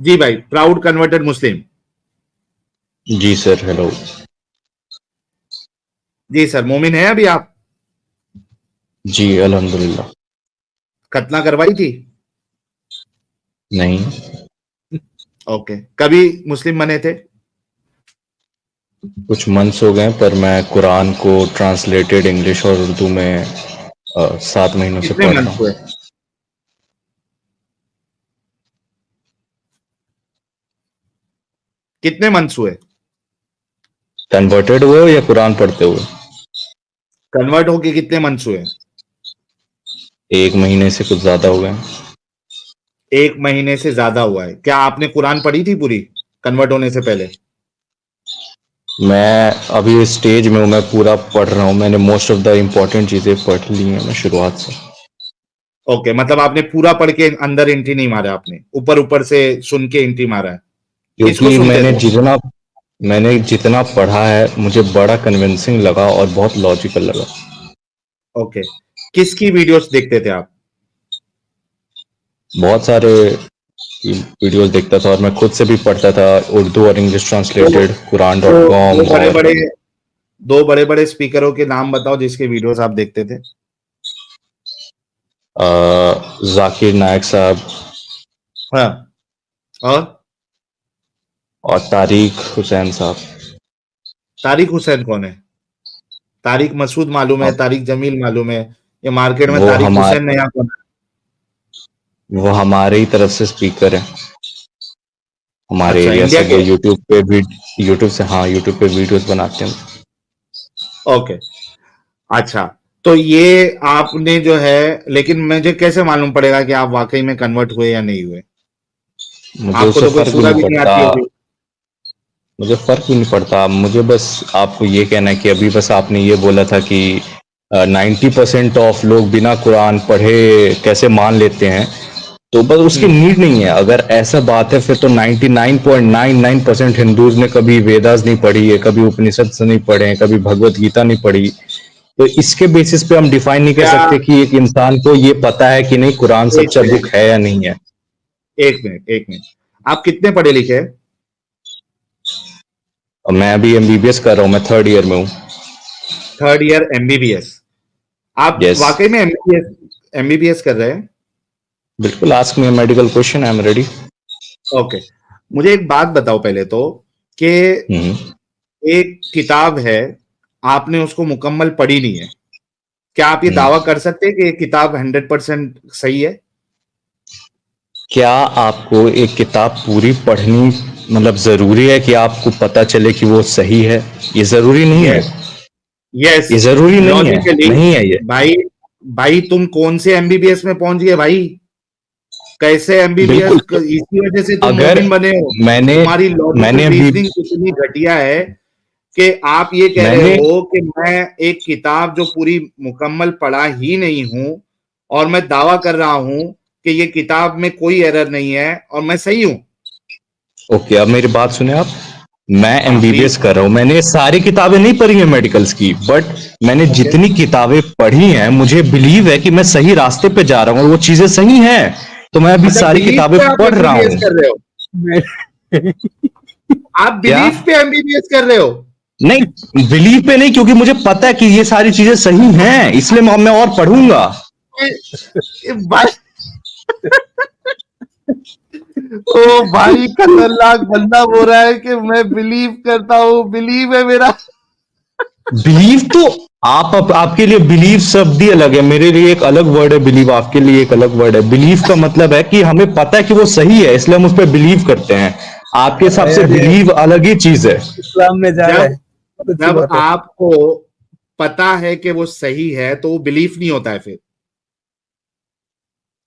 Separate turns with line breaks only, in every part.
जी भाई, proud converted मुस्लिम।
जी sir, hello.
जी sir, मोमिन है अभी आप?
जी अल्हम्दुलिल्लाह।
खतना करवाई थी?
नहीं।
ओके, कभी मुस्लिम बने थे?
कुछ मंथ्स हो गए, पर मैं कुरान को ट्रांसलेटेड इंग्लिश और उर्दू में 7 महीनों से
कितने
पढ़ रहा
मंथ हुए?
हूँ।
कितने मंथ्स हुए?
कन्वर्टेड हुए हो या कुरान पढ़ते हुए?
कन्वर्ट होके कितने मंथ्स हुए?
1 महीने से कुछ ज्यादा हो गए।
1 महीने से ज्यादा हुआ है। क्या आपने कुरान पढ़ी थी पूरी कन्वर्ट होने से पहले?
मैं अभी इस स्टेज में हूँ, मैं पूरा पढ़ रहा हूँ। मैंने मोस्ट ऑफ द इम्पोर्टेंट चीजें पढ़ ली हैं मैं शुरुआत से।
ओके, मतलब आपने पूरा पढ़ के अंदर एंट्री नहीं मारा, आपने ऊपर ऊपर से सुन के एंट्री मारा है। किसको
क्योंकि
सुनते थे?
मैंने जितना पढ़ा है मुझे बड़ा कन्विंसिंग लगा और बहुत लॉजिकल लगा।
ओके, किसकी वीडियोस देखते थे आप?
बहुत सारे वीडियोस देखता था और मैं खुद से भी पढ़ता था, उर्दू और इंग्लिश
दो
ट्रांसलेटेड कुरान
दो
डॉट
दो
कॉम
बड़े
और
बड़े दो बड़े बड़े स्पीकरों के नाम बताओ जिसके वीडियोस आप देखते थे।
जाकिर नायक साहब
हाँ, और
और तारिक हुसैन साहब।
तारिक हुसैन कौन है? तारिक मसूद मालूम है,
अब
तारिक जमील मालूम है। ये मार्केट में
वो
तारिक
हमारे
हुसैन नया कौन है?
वो हमारे ही तरफ से स्पीकर है, हमारे
अच्छा,
एरिया
इंडिया
से। वो
के?
यूट्यूब पे भी, यूट्यूब से, हाँ, यूट्यूब पे वीडियोस बनाते हैं।
ओके, अच्छा। तो ये आपने जो है, लेकिन मुझे कैसे मालूम पड़ेगा कि आप वाकई में कन्वर्ट हुए या नहीं हुए?
मुझे
आपको
उससे
तो कोई
फर्क भी
सूरह
नहीं
भी नहीं
पड़ता।
आती होगी।
मुझे फर्क भी नहीं पड़ता। मुझे बस आपको ये कहना है कि अभी बस आपने ये बोला था कि 90% ऑफ लोग बिना कुरान पढ़े कैसे मान लेते हैं, तो बस उसकी
हम्म।
नीड नहीं है। अगर ऐसा बात है फिर तो 99.99% हिंदूज ने कभी वेदास नहीं पढ़ी है, कभी उपनिषद से नहीं पढ़े हैं, कभी भगवत गीता नहीं पढ़ी। तो इसके बेसिस पे हम डिफाइन नहीं कर
क्या?
सकते कि एक इंसान को ये पता है कि नहीं कुरान
एक
सच्चा बुक
मिनट,
है या नहीं है।
एक मिनट, एक मिनट। आप कितने पढ़े लिखे हैं?
और मैं अभी एमबीबीएस कर रहा हूँ, मैं 3rd ईयर में हूँ।
Third year MBBS? आप
यस।
वाकई में एमबीबीएस एमबीबीएस कर रहे हैं?
बिल्कुल, ask me medical question, I am ready.
Okay, मुझे एक बात बताओ पहले तो, कि
हम्म।
एक किताब है, आपने उसको मुकम्मल पढ़ी नहीं है। क्या आप ये
हम्म।
दावा कर सकते हैं कि ये किताब 100% सही है?
क्या आपको एक किताब पूरी पढ़नी मतलब जरूरी है कि आपको पता चले कि वो सही है? ये जरूरी नहीं है।
यस, यस,
ये जरूरी नहीं है।
लॉजिकली।
नहीं है ये।
भाई, भाई तुम कौन से एमबीबीएस में पहुंच गए भाई? कैसे एमबीबीएस?
बिल्कुल। तो
इसी वजह से तुम
अगर
मोमिन बने हो।
मैंने
तुम्हारी
मैंने
लॉजिकल
अभी
रीजनिंग इतनी घटिया है कि आप ये कह रहे
मैंने
हो कि मैं एक किताब जो पूरी मुकम्मल पढ़ा ही नहीं हूं, और मैं दावा कर रहा हूं कि ये किताब में कोई एरर नहीं है और मैं सही हूं।
ओके, अब मेरी बात सुने आप। मैं
हाँ
एमबीबीएस
प्लीज।
कर रहा हूं, मैंने सारी किताबें नहीं पढ़ी हैं मेडिकल्स की, बट मैंने
ओके,
जितनी किताबें पढ़ी हैं मुझे बिलीव है कि मैं सही रास्ते पे जा रहा हूं और वो चीजें सही हैं। तो मैं अभी
अच्छा,
सारी
बिलीफ
किताबें
पे आप
पढ़ रहा
एमबीबीएस
हूं।
कर रहे हो? आप
क्या?
बिलीफ पे एमबीबीएस कर रहे हो?
नहीं, बिलीव पे नहीं, क्योंकि मुझे पता है कि ये सारी चीजें सही हैं, इसलिए मैं और पढ़ूंगा।
भाई, ओ भाई, खतरनाक बंदा बोल रहा है कि मैं बिलीव करता हूँ, बिलीव है मेरा।
बिलीव तो आपके लिए बिलीव शब्द ही अलग है, मेरे लिए एक अलग वर्ड है बिलीव, आपके लिए एक अलग वर्ड है। बिलीव का मतलब है कि हमें पता है कि वो सही है, इसलिए हम उस पर बिलीव करते हैं। आपके हिसाब से
अरे
बिलीव अलग ही चीज है।
इस्लाम में जा रहा
जब
है, बहुत अच्छी
जब
बात है।
आपको पता है कि वो सही है तो वो बिलीफ नहीं होता है फिर।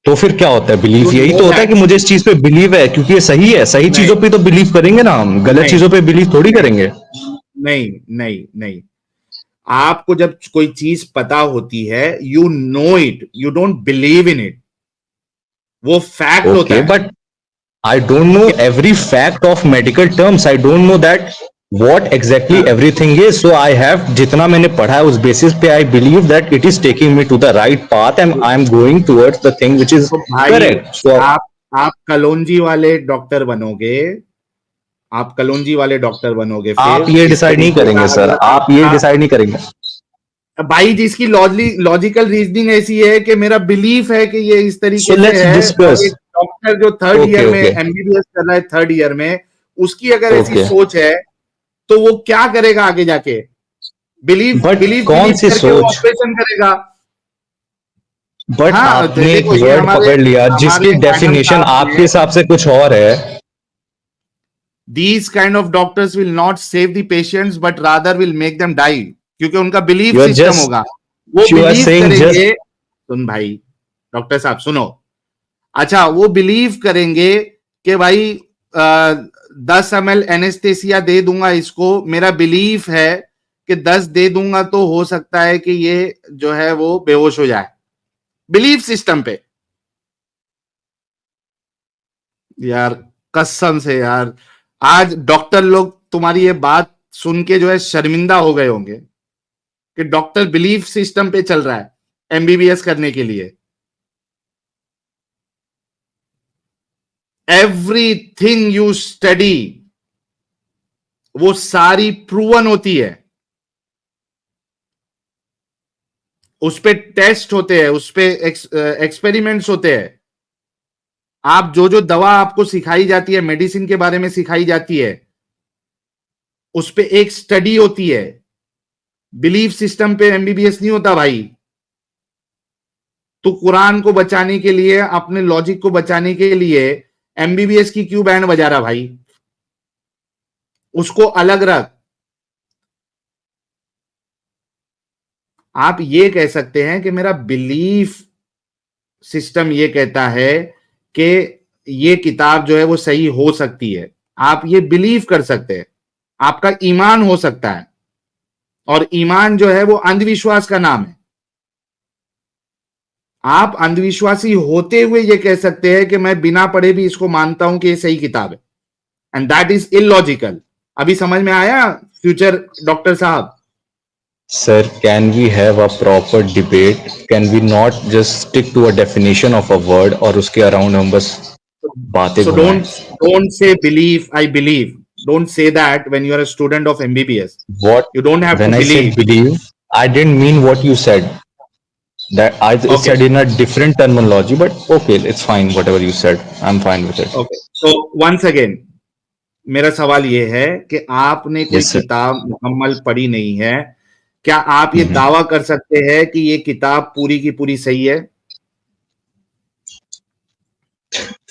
तो फिर क्या होता है?
यू
बिलीव यही
नो
तो होता है कि
दैट?
मुझे इस चीज पे बिलीव है क्योंकि ये सही है। सही
नहीं,
चीजों पे तो बिलीव करेंगे ना, हम गलत
नहीं,
चीजों पे बिलीव थोड़ी
नहीं,
करेंगे।
नहीं, नहीं, नहीं। आपको जब कोई चीज पता होती है, you know it, you don't believe in it. वो फैक्ट होता
ओके,
है।
But I don't know every fact of medical terms. I don't know that what exactly
हाँ,
everything is. So I have जितना मैंने पढ़ा है उस बेसिस पे I believe that it is taking me to the right path and I am going towards the thing which is
तो भाई,
correct. So
आप आप कलौंजी वाले डॉक्टर बनोगे, आप कलौंजी वाले डॉक्टर बनोगे,
आप
फिर
ये
इस
डिसाइड नहीं
तरीके का
करेंगे सर,
अगर
आप ये
आपका
डिसाइड नहीं करेंगे।
भाई, जिसकी लॉजिकल रीजनिंग ऐसी है कि मेरा बिलीफ है कि ये इस
सो
तरीके से
लेट्स
है, और
डिस्कस।
एक डॉक्टर जो थर्ड
ओके
ईयर में
ओके
एमबीबीएस कर रहा है, थर्ड ईयर में, उसकी अगर ऐसी
ओके।
सोच है तो वो क्या करेगा आगे जाके? बिलीव
बट
बिलीव
कौन
बिलीव
सी
करके वो
सोच?
ऑपरेशन करेगा।
बट
हाँ,
आपने एक
देखो ये
वर्ड
हमारे
पकड़ लिया
हमारे
जिसकी
मैडम
डेफिनेशन
साहब
आपके
ने,
हिसाब से कुछ और है।
these kind of doctors will not save the patients but rather will make them die, क्योंकि उनका बिलीफ
यू आर
सिस्टम होगा। वो
just, you are
believe
saying just.
करेंगे, सुन भाई, डॉक्टर साहब सुनो, अच्छा वो बिलीव करेंगे कि भाई 10 ml एनेस्थेसिया दे दूंगा इसको, मेरा बिलीफ है कि 10 दे दूंगा तो हो सकता है कि ये जो है वो बेहोश हो जाए, बिलीफ सिस्टम पे। यार कसम से यार, आज डॉक्टर लोग तुम्हारी ये बात सुन के जो है शर्मिंदा हो गए होंगे कि डॉक्टर बिलीफ सिस्टम पे चल रहा है एमबीबीएस करने के लिए। एवरीथिंग यू स्टडी वो सारी प्रूवन होती है, उस पे टेस्ट होते हैं, उस पे एक्सपेरिमेंट्स होते हैं। आप जो जो दवा आपको सिखाई जाती है, मेडिसिन के बारे में सिखाई जाती है, उस पे एक स्टडी होती है। बिलीफ सिस्टम पे एमबीबीएस नहीं होता भाई। तो कुरान को बचाने के लिए, अपने लॉजिक को बचाने के लिए एमबीबीएस की क्यों बैंड बजा रहा भाई? उसको अलग रख। आप ये कह सकते हैं कि मेरा बिलीफ सिस्टम ये कहता है कि ये किताब जो है वो सही हो सकती है, आप ये बिलीव कर सकते हैं, आपका ईमान हो सकता है, और ईमान जो है वो अंधविश्वास का नाम है। आप अंधविश्वासी होते हुए ये कह सकते हैं कि मैं बिना पढ़े भी इसको मानता हूं कि ये सही किताब है, एंड दैट इज इलॉजिकल। अभी समझ में आया फ्यूचर डॉक्टर साहब?
Sir, can we have a proper debate? Can we not just stick to a definition of a word और उसके अराउंड हम बस बातें
So
घुमाएं?
don't say believe, I believe. Don't say that when you are a student of MBBS.
What
You don't have to
when I said
believe.
believe, I didn't mean what you said. That I
Okay.
said in a different terminology, but okay, it's fine. Whatever you said, I'm fine with it.
Okay. So once again, मेरा सवाल ये है कि आपने कोई
Yes, sir.
किताब मुकम्मल पढ़ी नहीं है, क्या आप ये
हम्म।
दावा कर सकते हैं कि ये किताब पूरी की पूरी सही है?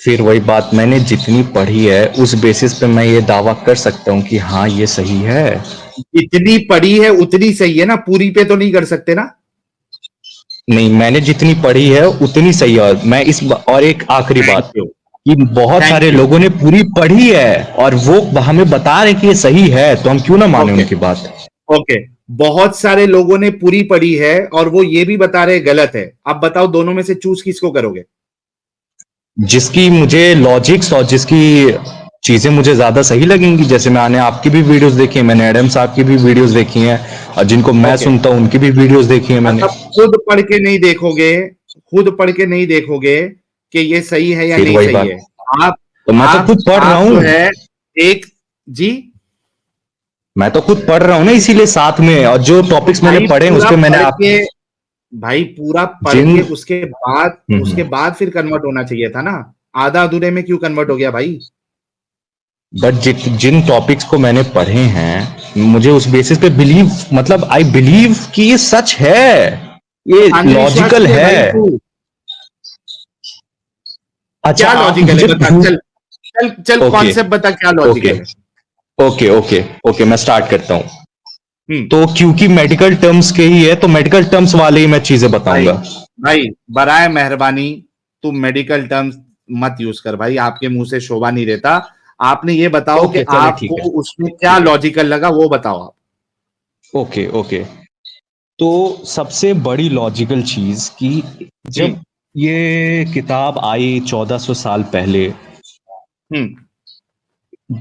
फिर वही बात, मैंने जितनी पढ़ी है उस बेसिस पे मैं ये दावा कर सकता हूँ कि हाँ ये सही है।
जितनी पढ़ी है उतनी सही है ना, पूरी पे तो नहीं कर सकते ना?
नहीं, मैंने जितनी पढ़ी है उतनी सही है। और मैं और एक आखिरी
थैंक
बात
यू,
कि बहुत
थैंक
सारे
यू।
लोगों ने पूरी पढ़ी है और वो हमें बता रहे हैं कि ये सही है, तो हम क्यों ना माने
ओके
उनकी बात।
ओके, बहुत सारे लोगों ने पूरी पढ़ी है और वो ये भी बता रहे गलत है। अब बताओ दोनों में से चूज किसको करोगे?
जिसकी मुझे लॉजिक्स और जिसकी चीजें मुझे ज्यादा सही लगेंगी, जैसे मैंने आपकी भी वीडियोस देखी है, मैंने एडम साहब की भी वीडियोस देखी हैं, और जिनको मैं
ओके,
सुनता हूं उनकी भी वीडियोस देखी है मैंने।
मतलब खुद पढ़ के नहीं देखोगे, खुद पढ़ के नहीं देखोगे कि ये सही है या
फिर
नहीं
वही
सही
बात,
है। आप
तो मैं तो खुद पढ़ रहा
आप जो
हूँ।
है एक, जी
मैं तो खुद पढ़ रहा हूँ ना, इसीलिए साथ में, और जो
तो
टॉपिक्स मैंने
भाई
पढ़े हैं उस
पूरा
पे मैंने
पढ़
आप
के, भाई पूरा पढ़
जिन
के उसके बाद फिर कन्वर्ट होना चाहिए था ना। आधा अधूरे में क्यों कन्वर्ट हो गया भाई?
बट जिन टॉपिक्स को मैंने पढ़े हैं मुझे उस बेसिस पे बिलीव, मतलब आई बिलीव कि ये सच है, ये लॉजिकल
अंधविश्वासी है
है।
भाई तू।
अच्छा,
क्या
आप
लॉजिकल है
मुझे
बता, चल चल चल,
ओके
कॉन्सेप्ट बता क्या
ओके
लॉजिकल है।
ओके ओके ओके, मैं स्टार्ट करता हूँ।
हम्म।
तो क्योंकि मेडिकल टर्म्स के ही है तो मेडिकल टर्म्स वाले ही मैं चीजें
भाई
बताऊंगा।
भाई बराए मेहरबानी तू मेडिकल टर्म्स मत यूज कर भाई, आपके मुंह से शोभा नहीं रहता। आपने ये बताओ कि
ओके चले, ठीक
आपको
है
उसमें क्या
ठीक है।
लॉजिकल लगा, वो बताओ आप।
ओके ओके, तो सबसे बड़ी लॉजिकल चीज कि
हम्म
जब ये किताब आई 1400 साल पहले,
हम्म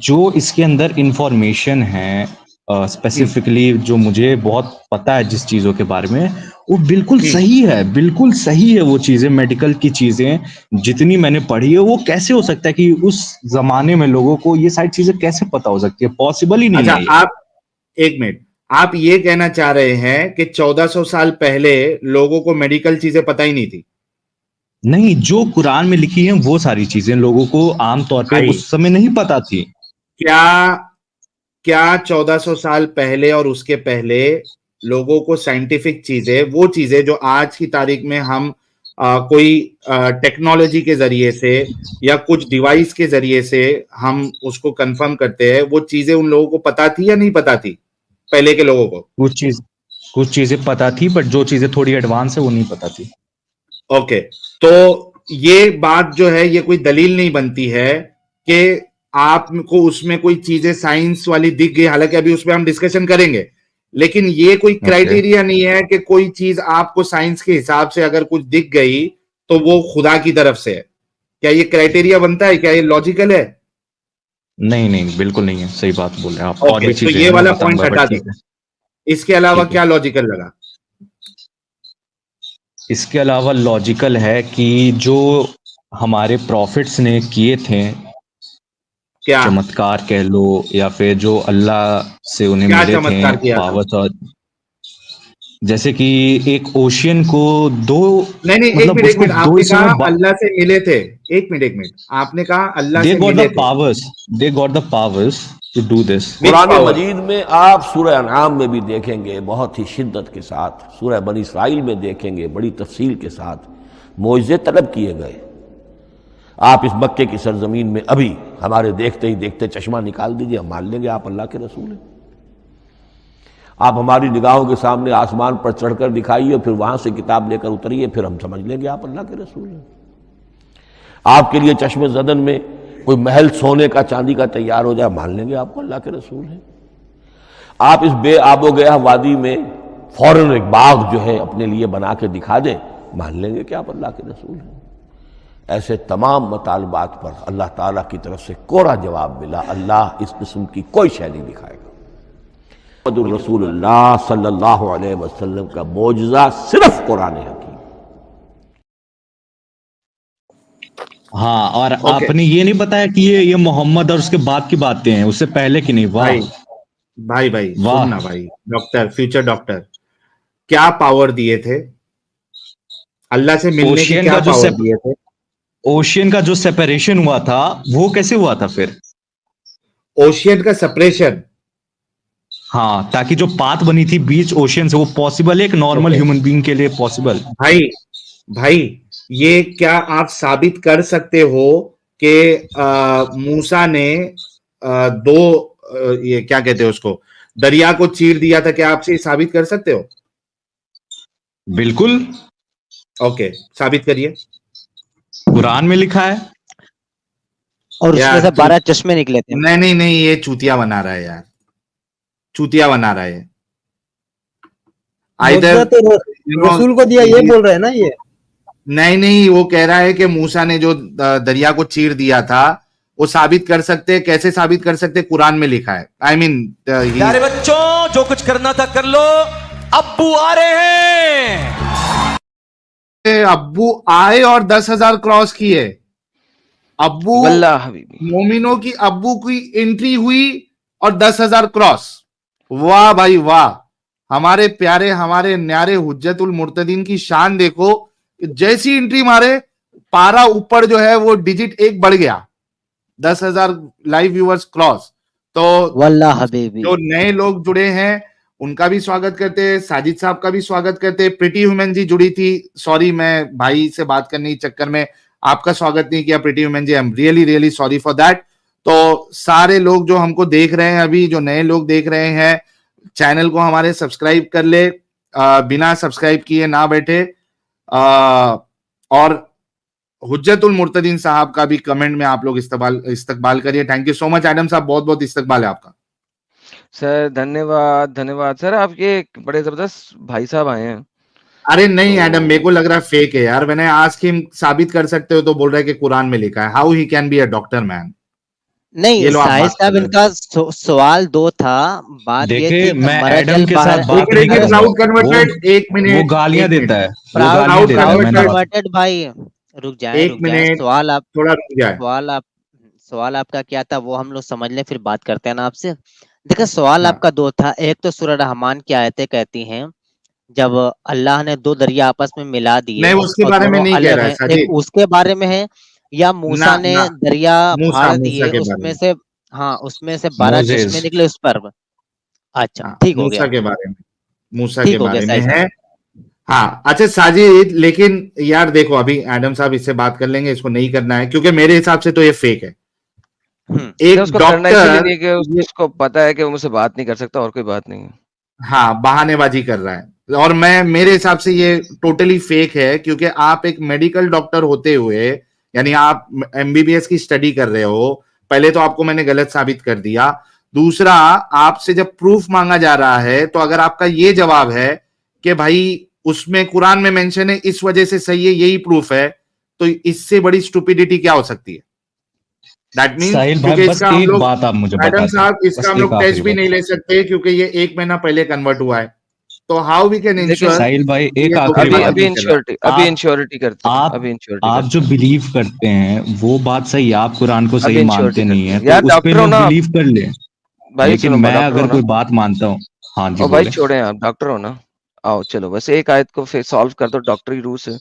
जो इसके अंदर इंफॉर्मेशन है स्पेसिफिकली जो मुझे बहुत पता है जिस चीजों के बारे में, वो बिल्कुल सही है, बिल्कुल सही है। वो चीजें, मेडिकल की चीजें जितनी मैंने पढ़ी है, वो कैसे हो सकता है कि उस जमाने में लोगों को ये सारी चीजें कैसे पता हो सकती है? पॉसिबल ही नहीं
अच्छा,
है ये।
आप एक मिनट, आप ये कहना चाह रहे हैं कि 1400 साल पहले लोगों को मेडिकल चीजें पता ही नहीं थी?
नहीं, जो कुरान में लिखी है वो सारी चीजें लोगों को आमतौर पे
भाई,
उस समय नहीं पता थी।
क्या क्या 1400 साल पहले और उसके पहले लोगों को साइंटिफिक चीजें, वो चीजें जो आज की तारीख में हम कोई टेक्नोलॉजी के जरिए से या कुछ डिवाइस के जरिए से हम उसको कंफर्म करते हैं, वो चीजें उन लोगों को पता थी या नहीं पता थी पहले के लोगों को?
कुछ चीज कुछ चीजें पता थी, बट जो चीजें थोड़ी एडवांस है वो नहीं पता थी।
ओके, तो ये बात जो है ये कोई दलील नहीं बनती है कि आपको उसमें कोई चीजें साइंस वाली दिख गई, हालांकि अभी उसमें हम डिस्कशन करेंगे, लेकिन ये कोई
ओके।
क्राइटेरिया नहीं है कि कोई चीज आपको साइंस के हिसाब से अगर कुछ दिख गई तो वो खुदा की तरफ से है। क्या ये क्राइटेरिया बनता है? क्या ये लॉजिकल है?
नहीं नहीं, बिल्कुल नहीं है, सही बात बोल रहे हैं आप। और
ओके,
भी
तो
चीजें
ये
हैं, मैं
वाला पॉइंट
बताऊंगा, बट
हटा दो।
ठीक है।
इसके अलावा
ठीक है।
क्या लॉजिकल लगा?
इसके अलावा लॉजिकल है कि जो हमारे प्रॉफिट्स ने किए थे,
क्या
चमत्कार कह लो, या फिर जो अल्लाह से उन्हें
क्या
मिले थे
चमत्कार किया था?
पावर्स, और जैसे कि एक ओशियन को दो,
नहीं नहीं, एक
मतलब
मिनट एक
उसको
मिनट,
दो
आपने
हिस्सों
कहा
में
अल्लाह से मिले थे। एक मिनट एक मिनट, आपने कहा अल्लाह
दे
से
गॉट द
मिले थे।
Powers they got the powers to do this.
Which
Quran
power?
मजीद में आप सूरह अनाम में भी देखेंगे बहुत ही शिद्दत के साथ, सूरह बनी इसराइल में देखेंगे बड़ी तफसील के साथ मोइज़े तलब किए गए। आप इस मक्के की सरजमीन में अभी हमारे देखते ही देखते चश्मा निकाल दीजिए, हम मान लेंगे आप अल्लाह के रसूल हैं। आप हमारी निगाहों के सामने आसमान पर चढ़कर दिखाइए, फिर वहां से किताब लेकर उतरिए, फिर हम समझ लेंगे आप अल्लाह के रसूल हैं। आपके लिए चश्मे ज़दन में कोई महल सोने का चांदी का तैयार हो जाए, मान लेंगे आपको अल्लाह के रसूल हैं। आप इस बे आबो गया वादी में फौरन एक बाग जो है अपने लिए बना के दिखा दें, मान लेंगे कि आप अल्लाह के रसूल हैं। ऐसे तमाम मतालबात पर अल्लाह ताला की तरफ से कोरा जवाब मिला, अल्लाह इस किस्म की कोई शय नहीं दिखाएगा। मुहम्मदुर रसूलुल्लाह सल्लल्लाहु अलैहि वसल्लम का मौजज़ा सिर्फ कुरान हकीम।
हाँ, और
ओके
आपने ये नहीं बताया कि ये मोहम्मद और उसके बाद की बातें हैं, उससे पहले की नहीं। वाह
भाई, भाई
वाह।
सुनना भाई, डॉक्टर, फ्यूचर डॉक्टर, क्या पावर दिए थे? अल्लाह से मिलने की
ओशियन
क्या
का जो
पावर दिए थे?
ओशियन का जो सेपरेशन हुआ था, वो कैसे हुआ था फिर?
ओशियन का सेपरेशन?
हाँ, ताकि जो पाथ बनी थी बीच ओशियन से, वो पॉसिबल है एक नॉर्मल
ओके
ह्यूमन बीइंग के लिए पॉसिबल?
भाई, भाई ये क्या आप साबित कर सकते हो कि मूसा ने दो ये क्या कहते हैं उसको, दरिया को चीर दिया था? क्या आप ये साबित कर सकते हो?
बिल्कुल,
ओके, साबित करिए।
कुरान में लिखा है।
और उसमें
यार
से
तू,
12 चश्मे निकले थे।
नहीं नहीं नहीं, ये चूतिया बना रहा है यार, चूतिया बना रहा है।
मुद्दा
आइदर
तो
यू नो,
रसूल को दिया, ये बोल रहे हैं ना ये।
नहीं नहीं, वो कह रहा है कि मूसा ने जो दरिया को चीर दिया था, वो साबित कर सकते हैं। कैसे साबित कर सकते? कुरान में लिखा है। आई मीन
प्यारे बच्चों, जो कुछ करना था कर लो, अब्बू आ रहे हैं।
अब्बू आए और 10,000 क्रॉस किए। अब्बू,
वल्लाह हबीबी।
मोमिनों की अब्बू की एंट्री हुई और 10,000 क्रॉस। वाह भाई वाह, हमारे प्यारे, हमारे न्यारे हुज्जतुल मुर्तदीन की शान देखो। जैसी एंट्री मारे, पारा ऊपर जो है वो डिजिट एक बढ़ गया, 10,000 लाइव व्यूअर्स क्रॉस। तो
वल्लाह हबीबी।
जो नए लोग जुड़े हैं उनका भी स्वागत करते हैं, साजिद साहब का भी स्वागत करते हैं। प्रीटी ह्यूमन जी जुड़ी थी, सॉरी मैं भाई से बात करने के चक्कर में आपका स्वागत नहीं किया Pretty Human ji, I am really really sorry for that. तो सारे लोग जो हमको देख रहे हैं, अभी जो नए लोग देख रहे हैं, चैनल को हमारे सब्सक्राइब कर ले, बिना सब्सक्राइब किए ना बैठे। और हुज्जतुल मुर्तदीन साहब का भी कमेंट में आप लोग इस्तकबाल करिए। Thank you so much Adam साहब, बहुत बहुत इस्तकबाल है आपका।
सर धन्यवाद धन्यवाद सर, आपके बड़े जबरदस्त भाई साहब आए हैं।
अरे नहीं
तो
एडम, मेरे को लग रहा है फेक है यार। मैंने आज की साबित कर सकते हो तो बोल रहा है कि कुरान में लिखा है। How he can be a doctor man?
नहीं,
ये लो आप
साहिल
बात कर
साहब
रहे हो।
इनका सवाल 2 था। बात ये
देखिए,
थी कि
मैं
मरा
एडम
जल
के
बाहर।
साथ बात
एक
नहीं
मिनट,
करूंगा।
प्राउड कन्वर्टेड, एक
वो
मिनट,
गालियां
एक
देता
मिनट,
है, वो
प्राउड
गालियां
प्राउड
देता है,
प्राउड
मैंने
कन्वर्टेड,
कन्वर्टेड भाई,
एक
रुक जाएं।
मिनट, थोड़ा रुक जाए।
सवाल आपका क्या था वो हम लोग समझ लें, फिर बात करते हैं ना आपसे। देखिए, सवाल
हाँ,
आपका 2 था। एक तो सूरह रहमान की आयतें कहती हैं, जब अल्लाह ने 2 दरिया आपस में मिला दिए
नहीं वो उसके
और
बारे में
दोनों
नहीं कह
अलग
रहा है
हैं, एक
साजिद।
उसके बारे में है, या
ना
मूसा ने
ना,
दरिया
मूसा
फाड़
मूसा
दिए,
के बारे
उसमें
में।
से, हाँ, उसमें से 12 चश्मे
मोजेस।
निकले उस पर। अच्छा,
हाँ,
ठीक हो
मूसा
गया।
के बारे में, मूसा के
ठीक हो गया
बारे में
साहिल
है।
साहब।
हाँ अच्छा साजिद, लेकिन यार देखो, अभी एडम साहब इससे बात कर लेंगे, इसको नहीं करना है क्योंकि मेरे हिसाब से तो ये फेक है।
नहीं,
एक
उसको करना इसीलिए
डॉक्टर,
नहीं कि उसको पता है कि वो मुझसे बात नहीं कर सकता, और कोई बात नहीं है।
हाँ, बहानेबाजी कर रहा है, और मैं, मेरे हिसाब से ये टोटली फेक है, क्योंकि आप एक मेडिकल डॉक्टर होते हुए, यानी आप एमबीबीएस की स्टडी कर रहे हो, पहले तो आपको मैंने गलत साबित कर दिया। दूसरा, आपसे जब प्रूफ मांगा जा रहा है, तो अगर आपका ये जवाब है कि भाई उसमें कुरान में मेंशन है, इस वजह से सही है, यही प्रूफ है, तो इससे बड़ी स्टुपिडिटी क्या हो सकती है? दैट मीन्स,
साहिल भाई,
क्योंकि
बस
इसका हम
एक
लोग,
बात आप मुझे
मैडम
बता दें,
साहब, इसका
बस
हम
एक
लोग टेस्ट
आखिरी
भी
बात।
नहीं ले सकते क्योंकि ये 1 महीना पहले कन्वर्ट हुआ है। तो हाउ वी कैन
लेकिन
इंश्योर
साहिल भाई,
कि
एक
ये
आखिरी
अभी
धोखेबाजी
बात।
अभी
नहीं कर रहा है?
इंश्योरिटी अभी
आप
इंश्योरिटी करते हैं,
आप
अभी इंश्योरिटी
आप
करते
जो
हैं,
बिलीव करते हैं वो बात सही है, आप कुरान को
अभी
सही
इंश्योरिटी
मानते नहीं
करते
है
हैं।
तो
यार
उस पे
डॉक्टर हो
लोग
ना आप?
बिलीव कर ले।
भाई
लेकिन
सुनो,
मैं
डॉक्टर हो
अगर
ना?
कोई बात मानता हूँ। हाँ जी,
ओ भाई
बोले।
छोड़े, आप डॉक्टर हो ना? आओ चलो, बस एक आयत को फिर सॉल्व कर दो डॉक्टरी रूल से,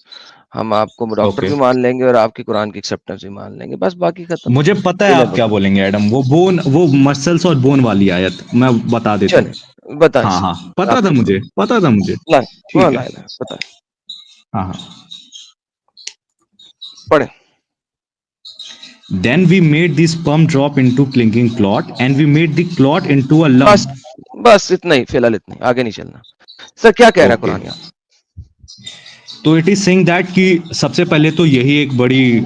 हम आपको डॉक्टर
ओके,
भी मान लेंगे और आपकी कुरान की एक्सेप्टेंस भी मान लेंगे, बस बाकी खत्म।
मुझे पता है
डिले
आप क्या
मत
बोलेंगे एडम, वो मसल्स और बोन वाली आयत मैं बता देता हूँ।
चले, बताएं
हाँ
सर,
हाँ, पता था
आपके
मुझे, पता था मुझे।
ला
ठीक है।
ला ला बताएं,
हाँ हाँ।
पढ़े।
Then we made the sperm drop into clinging clot and we made the clot into a
बस
lump.
बस इतना ही, फिलहाल इतना ही, आगे नहीं चलना। सर क्या कह रहा है
ओके,
कुरान यहाँ?
तो इट इज सेइंग दैट कि सबसे पहले तो यही एक बड़ी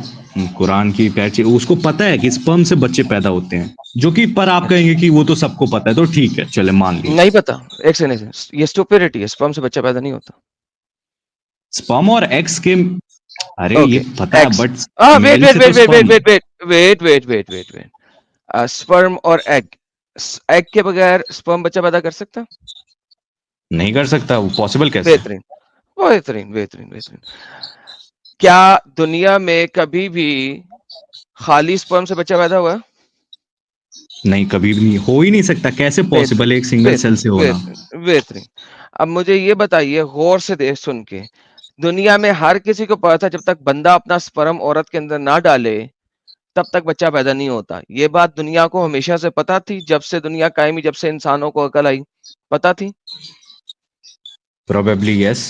कुरान की पैच है, उसको पता है कि स्पर्म से बच्चे पैदा होते हैं, जो कि पर आप
अच्छा,
कहेंगे कि वो तो सबको पता है, तो ठीक है, चले मान लिए।
नहीं पता, एक से नहीं, ये स्टुपिडिटी है, स्पर्म से बच्चा पैदा नहीं होता।
स्पर्म और एग्स के, अरे ये
ओके,
पता है,
eggs,
but
wait
male
wait
से तो
wait wait wait
sperm
wait wait wait wait wait wait sperm और एग, एग के बगैर स्पर्म बच्चा पैदा कर सकता?
नहीं कर सकता, वो पॉसिबल कैसे है?
बेहतरीन, बेहतरीन, बेहतरीन, बेहतरीन। क्या दुनिया में कभी भी खाली स्पर्म से बच्चा पैदा हुआ?
नहीं, कभी भी नहीं, हो ही नहीं सकता, कैसे
बेहतरीन,
पॉसिबल है एक सिंगल सेल से
बेहतरीन,
होना?
बेहतरीन, बेहतरीन। अब मुझे ये बताइए, गौर से देख सुन के, दुनिया में हर किसी को पता था जब तक बंदा अपना स्पर्म औरत के अंदर ना डाले तब तक बच्चा पैदा नहीं होता। ये बात दुनिया को हमेशा से पता थी, जब से दुनिया कायम हुई, जब से इंसानों को अकल आई, पता थी?
Probably yes.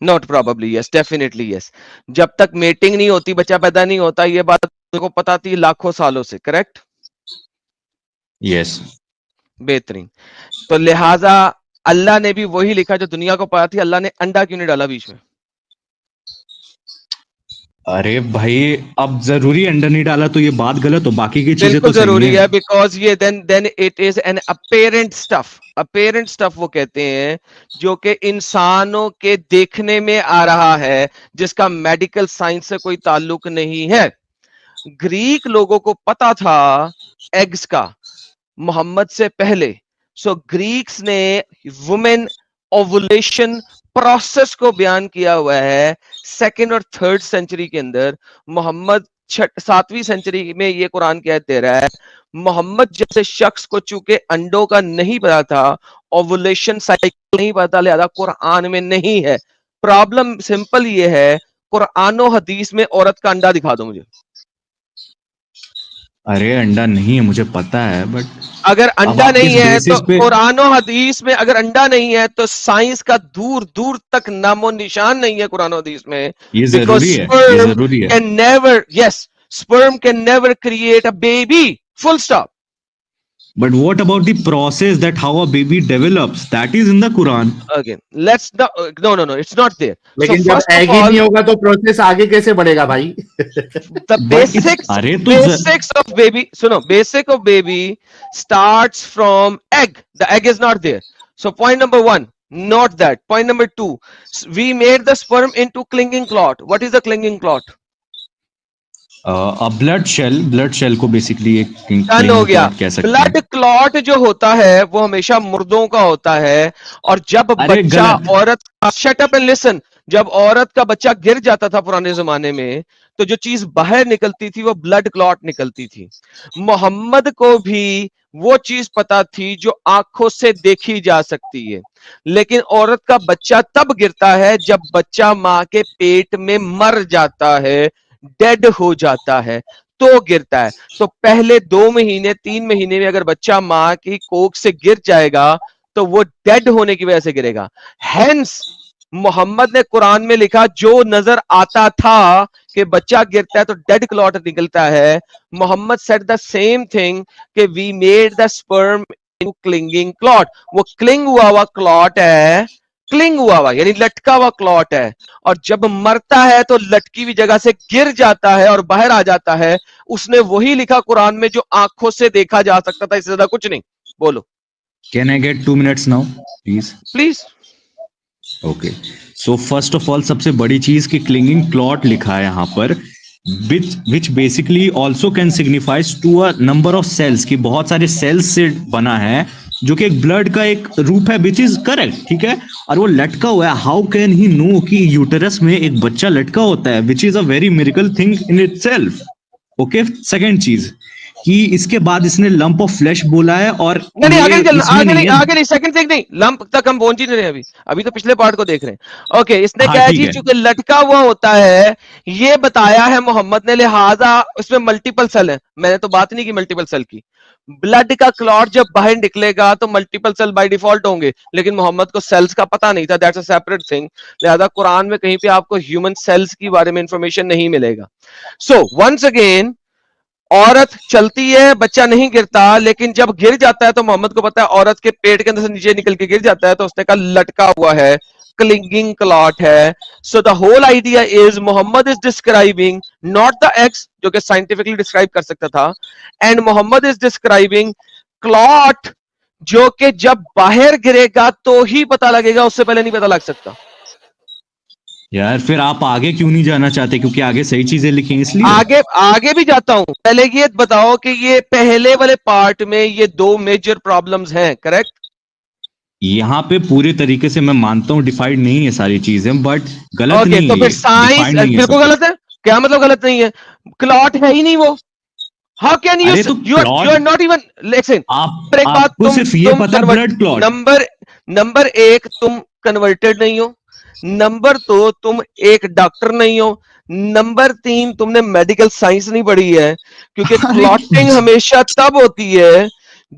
Not probably yes, definitely yes. जब तक मेटिंग नहीं होती बच्चा पैदा नहीं होता, ये बात को पता थी लाखों सालों से, करेक्ट?
यस।
बेहतरीन। तो लिहाजा अल्लाह ने भी वही लिखा जो दुनिया को पता थी। अल्लाह ने अंडा क्यों नहीं डाला बीच में?
अरे भाई, अब जरूरी अंडर नहीं डाला तो ये बात गलत हो, बाकी की चीजें
बिल्कुल
तो सही
जरूरी है,
है।
बिकॉज ये then it is an apparent stuff. Apparent stuff वो कहते हैं जो कि इंसानों के देखने में आ रहा है, जिसका मेडिकल साइंस से कोई ताल्लुक नहीं है। ग्रीक लोगों को पता था एग्स का मोहम्मद से पहले। सो ग्रीक्स ने वुमेन ओवुलेशन प्रोसेस को बयान किया हुआ है 2nd और 3rd सेंचुरी के अंदर। मोहम्मद 7वीं सेंचुरी में ये कुरान की आयत दे रहा है। मोहम्मद जैसे शख्स को चूंकि अंडों का नहीं पता था, ओवुलेशन साइकिल नहीं पता, लिहाजा कुरान में नहीं है। प्रॉब्लम सिंपल ये है, कुरान हदीस में औरत का अंडा दिखा दो मुझे।
अरे अंडा नहीं है, मुझे पता है, बट
अगर
अब
अंडा
आप
नहीं
किस
है तो
बेसिस पे?
कुरान और हदीस में, अगर अंडा नहीं है तो साइंस का दूर दूर तक नामो निशान नहीं है कुरान और हदीस में।
ये
बिकॉज
जरूरी है, ये
स्पर्म
जरूरी है।
Can never, yes, sperm can never create a baby, full stop.
But what about the process that how a baby develops? That is in the Quran.
Again, let's no, it's not there. So
लेकिन जब
first
egg
of
he
all,
नहीं होगा तो process आगे कैसे बढ़ेगा भाई?
the
But it's अरे तो
basics of baby, suno, basic of baby starts from egg. The egg is not there. So point number 1, not that. Point number 2, we made the sperm into clinging clot. What is the clinging clot?
Blood cell को basically एक
done हो गया।
कह सकते
blood
हैं।
Clot जो होता है वो हमेशा मुर्दों का होता है, और जब
अरे
बच्चा
गलत।
औरत, शट अप एंड लिसन, जब औरत का बच्चा गिर जाता था पुराने जमाने में, तो जो चीज बाहर निकलती थी वो ब्लड क्लॉट निकलती थी। मोहम्मद को भी वो चीज पता थी जो आंखों से देखी जा सकती है, लेकिन औरत का बच्चा तब गिरता है जब बच्चा मां के पेट में मर जाता है, डेड हो जाता है, तो गिरता है। तो पहले 2 महीने 3 महीने में अगर बच्चा मां की कोख से गिर जाएगा तो वो डेड होने की वजह से गिरेगा। हेंस मोहम्मद ने कुरान में लिखा, जो नजर आता था कि बच्चा गिरता है तो डेड क्लॉट निकलता है, Muhammad said the same thing कि we made the sperm in clinging clot. वो क्लिंग हुआ क्लॉट है, क्लिंग हुआ यानी लटका हुआ क्लॉट है, और जब मरता है तो लटकी हुई जगह से गिर जाता है और बाहर आ जाता है। उसने वही लिखा कुरान में जो आंखों से देखा जा सकता था, इससे ज्यादा कुछ नहीं। बोलो।
Can I get 2 minutes now please?
Please.
Okay, so first of all सबसे बड़ी चीज कि क्लिंगिंग क्लॉट लिखा है यहाँ पर, which basically also can signifies to a number of cells, कि बहुत सारे सेल्स से बना है, जो कि एक ब्लड का एक रूप है, विच इज करेक्ट, ठीक है। और वो लटका हुआ है, हाउ कैन ही नो कि यूटेरस में एक बच्चा लटका होता है, which is a very miracle thing in itself. Okay, second चीज कि इसके बाद इसने लंप ऑफ फ्लैश बोला है, और
नहीं, आगे
इसमें
आगे नहीं, सेकंड थिंग नहीं, लंप तक हम पहुंच ही नहीं रहे अभी तो पिछले पार्ट को देख रहे हैं। ओके, इसने
हाँ,
क्या है
ठीक
जी,
है।
चूंकि लटका हुआ होता है, ये बताया है मोहम्मद ने, लिहाजा उसमें मल्टीपल सेल है। मैंने तो बात नहीं की मल्टीपल सेल की। ब्लड का क्लॉट जब बाहर निकलेगा तो मल्टीपल सेल बाय डिफॉल्ट होंगे, लेकिन मोहम्मद को सेल्स का पता नहीं था, दैट्स अ सेपरेट थिंग। लिहाजा कुरान में कहीं पे आपको ह्यूमन सेल्स के बारे में इंफॉर्मेशन नहीं मिलेगा। सो वंस अगेन, औरत चलती है, बच्चा नहीं गिरता, लेकिन जब गिर जाता है तो मोहम्मद को पता है औरत के पेट के अंदर से नीचे निकल के गिर जाता है, तो उसने कहा लटका हुआ है, क्लिंगिंग क्लॉट है। So the whole idea is Muhammad is describing not the x, जो कि साइंटिफिकली डिस्क्राइब कर सकता था, and Muhammad is describing clot, जो कि जब बाहर गिरेगा तो ही पता लगेगा, उससे पहले नहीं पता लग सकता।
यार फिर आप आगे क्यों नहीं जाना चाहते? क्योंकि आगे सही चीजें लिखी हैं इसलिए।
आगे भी जाता हूं, पहले ये बताओ कि ये पहले वाले पार्ट में ये 2 मेजर प्रॉब्लम्स हैं, करेक्ट?
यहाँ पे पूरे तरीके से मैं मानता हूँ डिफाइंड नहीं है सारी चीजें, बट गलत नहीं
तो
है
फिर
ये,
साइंस
defined नहीं है
बिल्कुल
सब
गलत है। क्या मतलब गलत नहीं है? क्लॉट है ही नहीं वो। हाउ कैन यू,
अरे तो
you are not even listen.
आप
एक बात,
आपको सिर्फ ये पता है ब्लड क्लॉट।
नंबर 1, तुम कन्वर्टेड नहीं हो। नंबर 2, तुम एक डॉक्टर नहीं हो। नंबर 3, तुमने मेडिकल साइंस नहीं पढ़ी है, क्योंकि क्लॉटिंग हमेशा तब होती है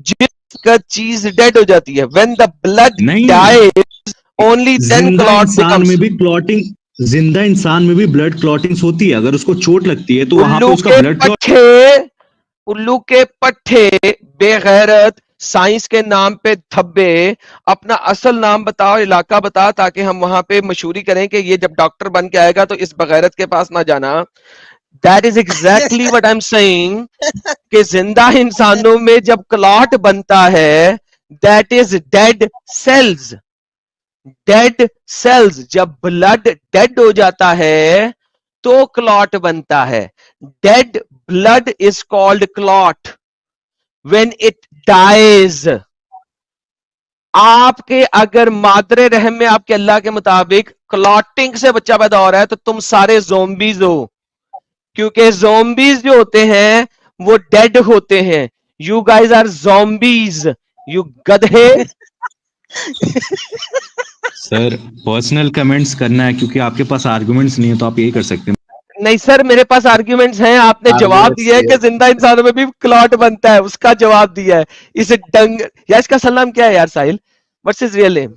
जिसका चीज डेड हो जाती है। व्हेन द ब्लड
नहीं,
डाइज ओनली देन
जिंदा
क्लॉट
इंसान
बिकम्स।
में भी क्लॉटिंग, जिंदा इंसान में भी ब्लड क्लॉटिंग्स होती है। अगर उसको चोट लगती है तो वहां पे
उल्लू
उसका
के
ब्लड क्लॉट।
पट्टे, उल्लू के पट्टे, बेगैरत, साइंस के नाम पे धब्बे। अपना असल नाम बताओ, इलाका बता, ताकि हम वहां पे मशहूरी करें कि ये जब डॉक्टर बन के आएगा तो इस बगैरत के पास ना जाना। That is exactly what I am saying, कि जिंदा इंसानों में जब क्लॉट बनता है, that is dead cells. Dead cells, जब ब्लड डेड हो जाता है तो क्लॉट बनता है। Dead blood is called clot when it dies. आपके अगर मादरे रहम में आपके अल्लाह के मुताबिक क्लॉटिंग से बच्चा पैदा हो रहा है तो तुम सारे ज़ोंबीज हो, क्योंकि ज़ोंबीज जो होते हैं वो डेड होते हैं। You guys are zombies, you गधे।
सर पर्सनल कमेंट्स करना है क्योंकि आपके पास आर्गुमेंट्स नहीं है, तो आप यही कर सकते हैं।
नहीं सर, मेरे पास आर्ग्यूमेंट्स हैं। आपने जवाब दिया है कि जिंदा इंसानों में भी क्लॉट बनता है, उसका जवाब दिया है। इसे डंग, या इसका असल नाम क्या है यार Sahil? What's his real name?